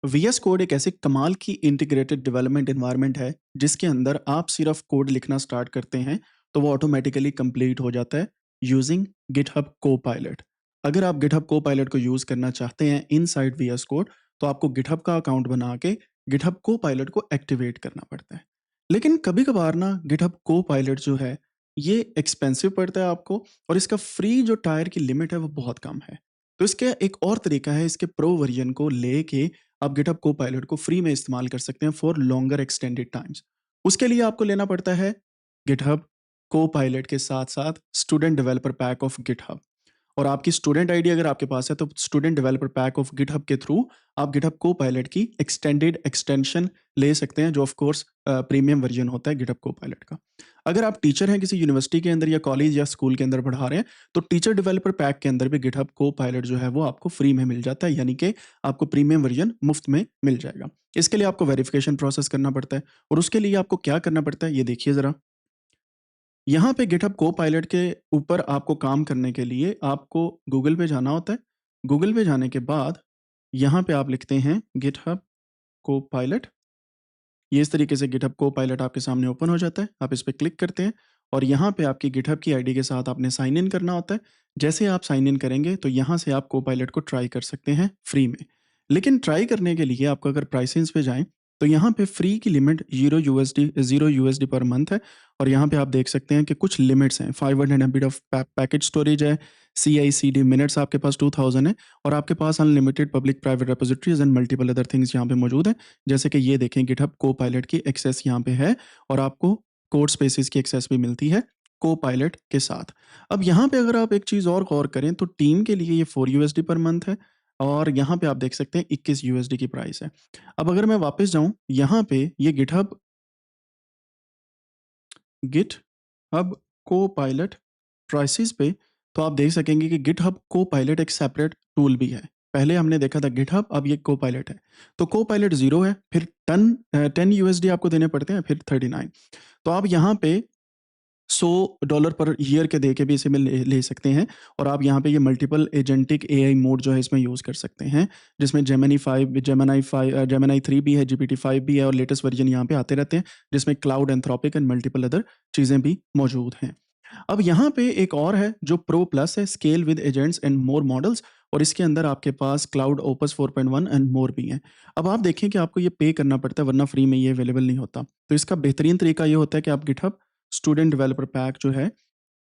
VS code एक ऐसी कमाल की इंटीग्रेटेड डेवलपमेंट एनवायरनमेंट है जिसके अंदर आप सिर्फ कोड लिखना स्टार्ट करते हैं तो वो ऑटोमेटिकली कंप्लीट हो जाता है यूजिंग गिटहब कोपायलट। अगर आप गिटहब कोपायलट को यूज करना चाहते हैं इनसाइड वीएस कोड तो आपको गिटहब का अकाउंट बना के गिटहब कोपायलट को एक्टिवेट करना पड़ता है। लेकिन कभी कभार ना गिटहब कोपायलट जो है ये एक्सपेंसिव पड़ता है आपको, और इसका फ्री जो टायर की लिमिट है वो बहुत कम है। तो इसके एक और तरीका है, इसके प्रो वर्जन को लेके आप गिटहब कोपायलट को फ्री में इस्तेमाल कर सकते हैं फॉर लॉन्गर एक्सटेंडेड टाइम्स। उसके लिए आपको लेना पड़ता है गिटहब कोपायलट के साथ-साथ student developer pack of GitHub. और आपकी स्टूडेंट आईडी अगर आपके पास है तो student developer pack of GitHub के थ्रू आप गिटहब कोपायलट की एक्सटेंडेड एक्सटेंशन ले सकते हैं, जो ऑफ कोर्स प्रीमियम वर्जन होता है गिटहब कोपायलट का। अगर आप टीचर हैं किसी यूनिवर्सिटी के अंदर या कॉलेज या स्कूल के अंदर पढ़ा रहे हैं तो टीचर डेवलपर पैक के अंदर भी गिटहब कोपायलट जो है वो आपको फ्री में मिल जाता है, यानी कि आपको प्रीमियम वर्जन मुफ्त में मिल जाएगा। इसके लिए आपको वेरिफिकेशन प्रोसेस करना पड़ता है, और उसके लिए आपको क्या करना पड़ता है ये देखिए ज़रा। यहाँ पे गिटहब कोपायलट के ऊपर आपको काम करने के लिए आपको गूगल पे जाना होता है। गूगल पे जाने के बाद यहाँ पे आप लिखते हैं गिटहब कोपायलट। ये इस तरीके से गिटहब कोपायलट आपके सामने ओपन हो जाता है। आप इस पे क्लिक करते हैं और यहाँ पे आपकी गिटहब की आईडी के साथ आपने साइन इन करना होता है। जैसे आप साइन इन करेंगे तो यहाँ से आप कोपायलट को ट्राई कर सकते हैं फ्री में। लेकिन ट्राई करने के लिए आपको अगर प्राइसेस पे जाएँ तो यहाँ पे फ्री की लिमिट 0 यूएसडी पर मंथ है, और यहाँ पे आप देख सकते हैं कि कुछ लिमिट्स हैं। 500 एमबी ऑफ पैकेज स्टोरेज है, सीआईसीडी मिनट्स आपके पास 2000 है, और आपके पास unlimited public private repositories and multiple other things यहाँ पे मौजूद हैं। जैसे कि ये देखें गिटहब कोपायलट की एक्सेस यहाँ पे है, और आपको कोड स्पेसेस की एक्सेस भी मिलती है कोपायलट के साथ। अब यहाँ पे अगर आप एक चीज़ और गौर करें तो टीम के लिए ये 4 यूएसडी पर मंथ है, और यहाँ पे आप देख सकते हैं 21 यूएसडी की प्राइस है। अब अगर मैं वापस जाऊँ यहाँ पे ये गिटहब कोपायलट प्राइसेस पे, तो आप देख सकेंगे कि गिटहब कोपायलट एक सेपरेट टूल भी है। पहले हमने देखा था गिटहब, अब ये कोपायलट है। तो कोपायलट 0 है, फिर 10 यूएसडी आपको देने पड़ते हैं, फिर 39। तो आप यहाँ पे $100 पर ईयर के दे के भी इसे में ले सकते हैं, और आप यहाँ पे ये मल्टीपल एजेंटिक एआई मोड जो है इसमें यूज़ कर सकते हैं, जिसमें जेमिनी 3 भी है, जीपीटी 5 भी है, और लेटेस्ट वर्जन यहाँ पे आते रहते हैं, जिसमें cloud, Anthropic and multiple other चीज़ें भी मौजूद हैं। अब यहाँ पे एक और है जो प्रो प्लस है, scale with agents and more models, और इसके अंदर आपके पास क्लाउड ओपस 4.1 एंड मोर भी हैं। अब आप देखें कि आपको ये पे करना पड़ता है, वरना फ्री में ये अवेलेबल नहीं होता। तो इसका बेहतरीन तरीका ये होता है कि आप गिटहब स्टूडेंट डेवलपर पैक जो है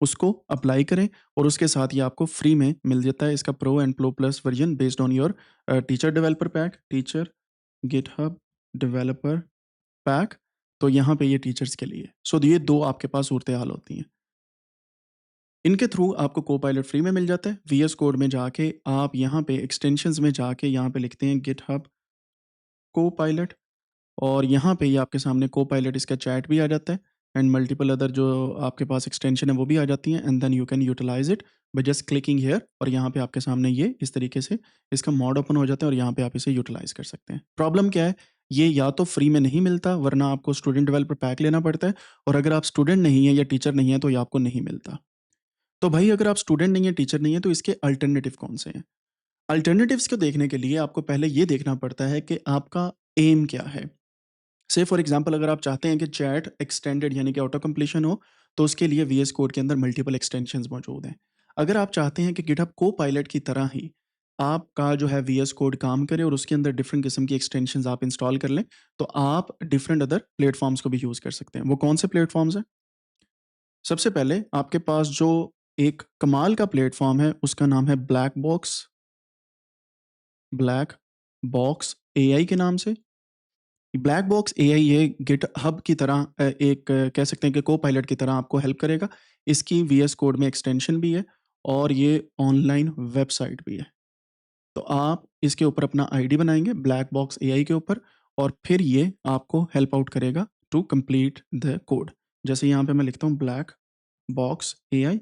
उसको अप्लाई करें, और उसके साथ ये आपको फ्री में मिल जाता है इसका pro and pro plus version based on your teacher developer pack, teacher GitHub developer pack. तो यहाँ पे ये टीचर्स के लिए, सो ये दो आपके पास सूरत हाल होती हैं। इनके थ्रू आपको कोपायलट फ्री में मिल जाता है। वीएस कोड में जाके आप यहाँ पे एक्सटेंशंस में जाके यहाँ पे लिखते हैं गिटहब कोपायलट, और यहाँ पे ये आपके सामने कोपायलट इसका चैट भी आ जाता है, एंड मल्टीपल अदर जो आपके पास एक्सटेंशन है वो भी आ जाती हैं, and then you can utilise it by just clicking here, और यहाँ पे आपके सामने ये इस तरीके से इसका मॉड ओपन हो जाता है, और यहाँ पे आप इसे यूटिलाइज कर सकते हैं। प्रॉब्लम क्या है, ये या तो फ्री में नहीं मिलता, वरना आपको स्टूडेंट डेवलपर पैक लेना पड़ता है, और अगर आप स्टूडेंट नहीं है या टीचर नहीं है तो ये आपको नहीं मिलता। तो भाई अगर आप स्टूडेंट नहीं है, टीचर नहीं है, तो इसके अल्टरनेटिव कौन से हैं? अल्टरनेटिव्स को देखने के लिए आपको पहले ये देखना पड़ता है कि आपका एम क्या है। से फॉर एग्जांपल अगर आप चाहते हैं कि चैट एक्सटेंडेड यानी कि ऑटो कंप्लीशन हो, तो उसके लिए वीएस कोड के अंदर मल्टीपल एक्सटेंशंस मौजूद हैं। अगर आप चाहते हैं कि गिटहब कोपायलट की तरह ही आपका जो है वीएस कोड काम करे और उसके अंदर डिफरेंट किस्म की एक्सटेंशंस आप इंस्टॉल कर लें, तो आप डिफरेंट अदर प्लेटफॉर्म्स को भी यूज़ कर सकते हैं। वो कौन से प्लेटफॉर्म्स हैं? सबसे पहले आपके पास जो एक कमाल का प्लेटफॉर्म है उसका नाम है ब्लैक बॉक्स एआई के नाम से। ब्लैक बॉक्स एआई ये गिटहब की तरह कह सकते हैं कि को-पायलट की तरह आपको हेल्प करेगा। इसकी वीएस कोड में एक्सटेंशन भी है, और ये ऑनलाइन वेबसाइट भी है। तो आप इसके ऊपर अपना आईडी बनाएँगे ब्लैक बॉक्स एआई के ऊपर, और फिर ये आपको हेल्प आउट करेगा टू कंप्लीट द कोड। जैसे यहाँ पे मैं लिखता हूँ ब्लैक बॉक्स एआई,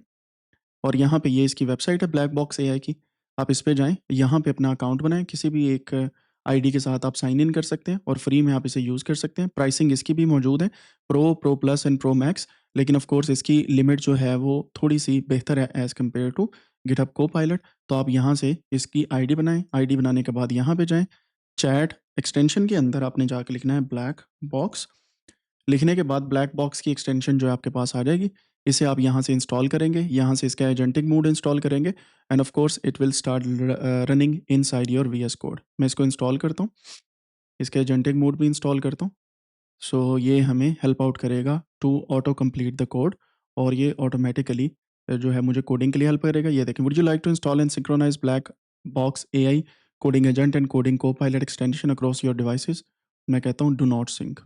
और यहाँ पे ये इसकी वेबसाइट है ब्लैक बॉक्स एआई की। आप इस पे जाएँ, यहाँ पे अपना अकाउंट बनाएँ, किसी भी एक आईडी के साथ आप साइन इन कर सकते हैं, और फ्री में आप इसे यूज़ कर सकते हैं। प्राइसिंग इसकी भी मौजूद है, pro plus and pro max, लेकिन ऑफ कोर्स इसकी लिमिट जो है वो थोड़ी-सी बेहतर है as compared to GitHub Copilot. तो आप यहाँ से इसकी आईडी बनाएँ, आईडी बनाने के बाद यहाँ पे जाएँ, चैट एक्सटेंशन के अंदर आपने जाके लिखना है ब्लैक बॉक्स। लिखने के बाद ब्लैक बॉक्स की एक्सटेंशन जो है आपके पास आ जाएगी। इसे आप यहाँ से इंस्टॉल करेंगे, यहाँ से इसका एजेंटिक मोड इंस्टॉल करेंगे and of course it will start running inside your VS code. मैं इसको इंस्टॉल करता हूँ, इसका एजेंटिक मोड भी इंस्टॉल करता हूँ। सो ये हमें हेल्प आउट करेगा to auto complete the code, और ये ऑटोमेटिकली जो है मुझे कोडिंग के लिए हेल्प करेगा। ये देखें, would you like to install and synchronise black box AI coding agent and coding copilot extension across your devices. मैं कहता हूँ डू नॉट सिंक।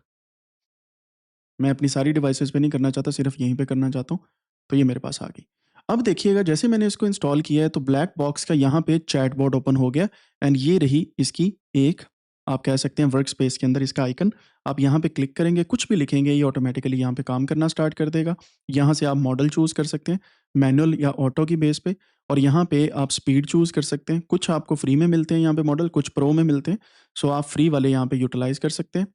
मैं अपनी सारी डिवाइसेस पे नहीं करना चाहता, सिर्फ यहीं पे करना चाहता हूँ। तो ये मेरे पास आ गई। अब देखिएगा, जैसे मैंने इसको इंस्टॉल किया है तो ब्लैक बॉक्स का यहाँ पे चैटबॉट ओपन हो गया एंड ये रही इसकी एक, आप कह सकते हैं वर्क स्पेस के अंदर इसका आइकन। आप यहाँ पे क्लिक करेंगे, कुछ भी लिखेंगे ये ऑटोमेटिकली यहाँ पे काम करना स्टार्ट कर देगा। यहाँ से आप मॉडल चूज़ कर सकते हैं मैनुअल या ऑटो की बेस पे, और यहाँ पे आप स्पीड चूज़ कर सकते हैं। कुछ आपको फ्री में मिलते हैं यहाँ पे मॉडल, कुछ प्रो में मिलते हैं। सो आप फ्री वाले यहाँ पे यूटिलाइज़ कर सकते हैं,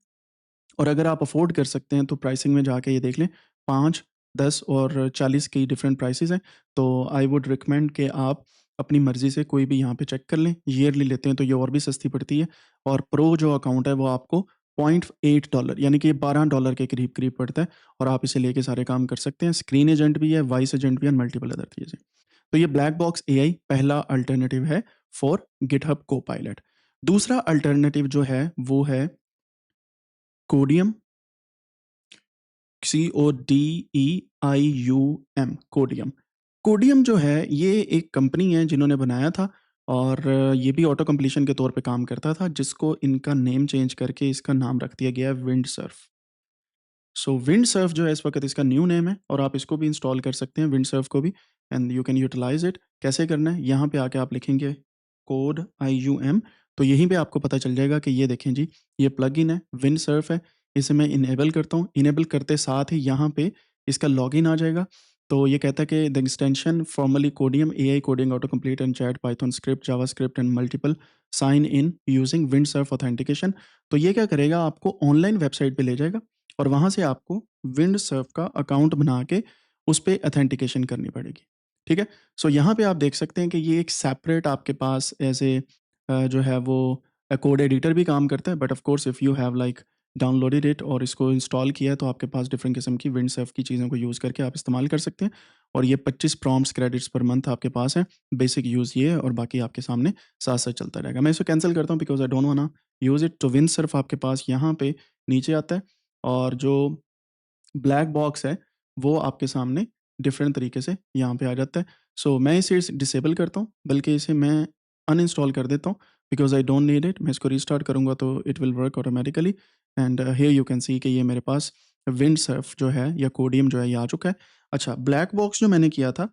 और अगर आप अफ़ोर्ड कर सकते हैं तो प्राइसिंग में जाके ये देख लें। 5, 10 और 40 की डिफरेंट प्राइसेज़ हैं। तो आई वुड रिकमेंड कि आप अपनी मर्ज़ी से कोई भी यहाँ पे चेक कर लें। ईयरली लेते हैं तो ये और भी सस्ती पड़ती है, और प्रो जो अकाउंट है वो आपको $0.8 यानी कि $12 के करीब-करीब पड़ता है, और आप इसे लेके सारे काम कर सकते हैं। स्क्रीन एजेंट भी है, वॉइस एजेंट भी है, मल्टीपल अदर चीज़ें। तो ये ब्लैक बॉक्स एआई पहला अल्टरनेटिव है फॉर गिटहब कोपायलट। दूसरा अल्टरनेटिव जो है वो है कोडियम, CODEIUM, कोडियम। कोडियम जो है ये एक कंपनी है जिन्होंने बनाया था, और ये भी ऑटो कंप्लीशन के तौर पे काम करता था, जिसको इनका नेम चेंज करके इसका नाम रख दिया गया है विंडसर्फ। सो विंडसर्फ जो है इस वक्त इसका न्यू नेम है, और आप इसको भी इंस्टॉल कर सकते हैं विंडसर्फ को भी, and you can utilise it. कैसे करना है, यहाँ पे आके आप लिखेंगे कोड IUM, तो यहीं पे आपको पता चल जाएगा कि ये देखें जी, ये प्लगइन है, विंडसर्फ है। इसे मैं इनेबल करता हूँ, इनेबल करते साथ ही यहाँ पे इसका लॉगिन आ जाएगा। तो ये कहता है कि the extension formerly Codeium AI coding auto complete and chat Python script JavaScript and multiple sign in using Windsurf authentication. तो ये क्या करेगा, आपको ऑनलाइन वेबसाइट पे ले जाएगा, और वहाँ से आपको विंडसर्फ का अकाउंट बना के उस पे ऑथेंटिकेशन करनी पड़ेगी। ठीक है? सो यहाँ पे आप देख सकते हैं कि ये एक सेपरेट आपके पास ऐसे जो है वो कोड एडिटर भी काम करता है, but of course if you have like downloaded it और इसको इंस्टॉल किया है, तो आपके पास डिफरेंट किस्म की विंडसर्फ की चीज़ों को यूज़ करके आप इस्तेमाल कर सकते हैं, और ये 25 प्रॉम्प्ट्स क्रेडिट्स पर मंथ आपके पास है। बेसिक यूज़ ये है, और बाकी आपके सामने साथ-साथ चलता रहेगा। मैं इसे कैंसल करता हूँ because I don't वांना use it. तो विंडसर्फ आपके पास यहाँ पे नीचे आता है, और जो ब्लैक बॉक्स है वो आपके सामने डिफरेंट तरीके से यहाँ पे आ जाता है। सो मैं इसे डिसेबल करता हूँ, बल्कि इसे मैं अनइंस्टॉल कर देता हूँ because I don't need it. मैं इसको रीस्टार्ट करूँगा तो it will work automatically, and here you can see कि ये मेरे पास विंडसर्फ जो है या कोडियम जो है ये आ चुका है। अच्छा, ब्लैक बॉक्स जो मैंने किया था,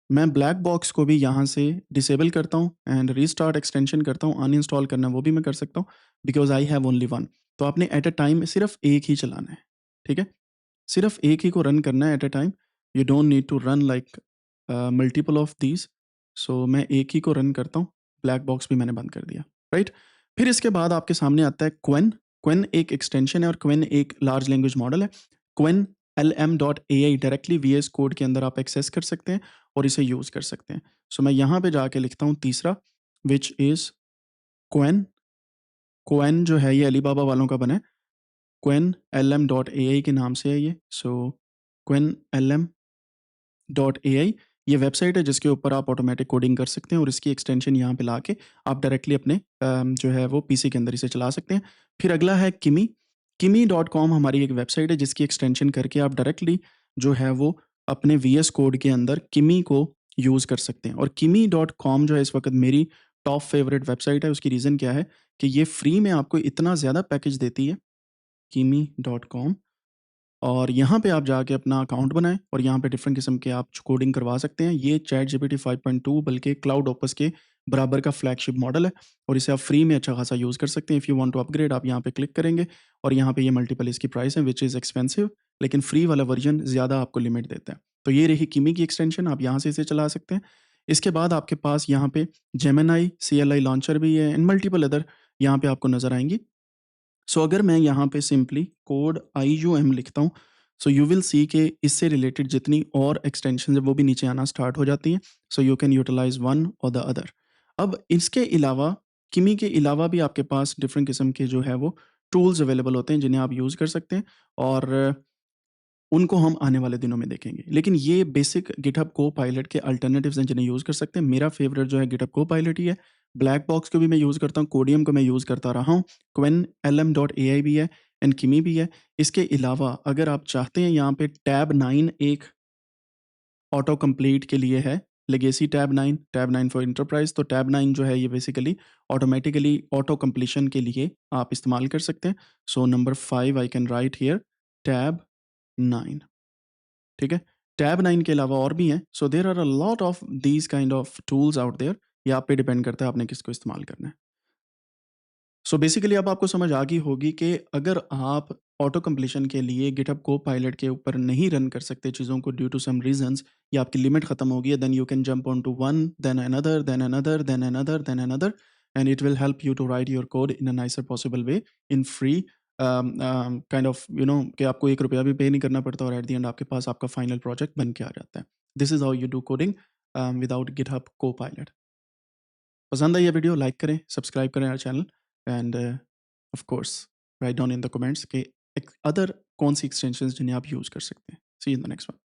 मैं ब्लैक बॉक्स को भी यहाँ से डिसेबल करता हूँ एंड रीस्टार्ट एक्सटेंशन करता हूँ। अनइंस्टॉल करना वो भी मैं कर सकता हूँ because I have only one. तो आपने एट अ टाइम सिर्फ़ एक ही चलाना है, ठीक है? सिर्फ एक ही को रन करना है at a time. You don't need to run like multiple of these. So मैं एक ही को रन करता हूँ। ब्लैक बॉक्स भी मैंने बंद कर दिया, राइट? फिर इसके बाद आपके सामने आता है क्वेन। क्वेन एक एक्सटेंशन है, और क्वेन एक लार्ज लैंग्वेज मॉडल है। क्वेन LM.ai डायरेक्टली VS कोड के अंदर आप एक्सेस कर सकते हैं और इसे यूज़ कर सकते हैं। सो मैं यहाँ पे जाके लिखता हूँ तीसरा, विच इज़ क्वेन। क्वेन जो है ये अलीबाबा वालों का बना है। क्वेन LM.ai के नाम से है ये। सो क्वेन LM.ai ये वेबसाइट है जिसके ऊपर आप ऑटोमेटिक कोडिंग कर सकते हैं, और इसकी एक्सटेंशन यहाँ पे लाके आप डायरेक्टली अपने जो है वो पीसी के अंदर इसे चला सकते हैं। फिर अगला है किमी। किमी.com हमारी एक वेबसाइट है जिसकी एक्सटेंशन करके आप डायरेक्टली जो है वो अपने VS कोड के अंदर किमी को यूज़ कर सकते हैं, और किमी.com जो है इस वक्त मेरी टॉप फेवरेट वेबसाइट है। उसकी रीज़न क्या है कि ये फ्री में आपको इतना ज़्यादा पैकेज देती है, किमी.com, और यहाँ पे आप जाके अपना अकाउंट बनाएँ, और यहाँ पे डिफरेंट किस्म के आप कोडिंग करवा सकते हैं। ये ChatGPT 5.2 बल्कि क्लाउड ओपस के बराबर का फ्लैगशिप मॉडल है, और इसे आप फ्री में अच्छा खासा यूज़ कर सकते हैं। If you want to upgrade आप यहाँ पे क्लिक करेंगे, और यहाँ पे ये मल्टीपल इसकी प्राइस है विच इज़ एक्सपेंसिव, लेकिन फ्री वाला वर्जन ज़्यादा आपको लिमिट देता है। तो ये रही किमी की एक्सटेंशन, आप यहाँ से इसे चला सकते हैं। इसके बाद आपके पास यहाँ पे जेमिनी CLI लॉन्चर भी है, एंड मल्टीपल अदर यहाँ पे आपको नज़र आएँगी। सो अगर मैं यहाँ पे सिंपली कोड IUM लिखता हूँ, सो यू विल सी कि इससे रिलेटेड जितनी और एक्सटेंशन है वो भी नीचे आना स्टार्ट हो जाती हैं। So you can utilise one or the other. अब इसके अलावा किमी के अलावा भी आपके पास डिफरेंट किस्म के जो है वो टूल्स अवेलेबल होते हैं जिन्हें आप यूज़ कर सकते हैं और उनको हम आने वाले दिनों में देखेंगे। लेकिन ये बेसिक गिटहब कोपायलट के अल्टरनेटिव्स हैं जिन्हें यूज़ कर सकते हैं। मेरा फ़ेवरेट जो है गिटहब कोपायलट ही है। ब्लैक बॉक्स को भी मैं यूज़ करता हूँ, कोडियम को मैं यूज़ करता रहा हूँ, क्वेन lm.ai भी है एंड किमी भी है। इसके अलावा अगर आप चाहते हैं यहाँ पे टैब 9 एक ऑटो कंप्लीट के लिए है, लेगेसी टैब 9 फॉर एंटरप्राइज़। तो टैब 9 जो है ये बेसिकली ऑटोमैटिकली ऑटो कंप्लीशन के लिए आप इस्तेमाल कर सकते हैं। So number 5 I can write here tab 9। ठीक है? टैब 9 के अलावा और भी हैं। So there are a lot of these kind of tools out there. ये आप पे डिपेंड करता है आपने किसको इस्तेमाल करना है। सो बेसिकली अब आपको समझ आ गई होगी कि अगर आप ऑटो कंप्लीशन के लिए गिटहब कोपायलट के ऊपर नहीं रन कर सकते चीज़ों को ड्यू टू सम रीज़न्स या आपकी लिमिट खत्म हो गई है, then you can jump on to one, then another, then another, then another, then another and it will help you to write your code in a nicer possible way in free kind of कि आपको ₹1 भी पे नहीं करना पड़ता और at the end आपके पास आपका फाइनल प्रोजेक्ट बन के आ जाता है। This is how you do coding without GitHub Copilot. पसंद आई ये वीडियो लाइक करें, सब्सक्राइब करें हमारे channel and of course write down in the comments कि अदर कौन सी एक्सटेंशंस जिन्हें आप यूज़ कर सकते हैं। See you in the next one.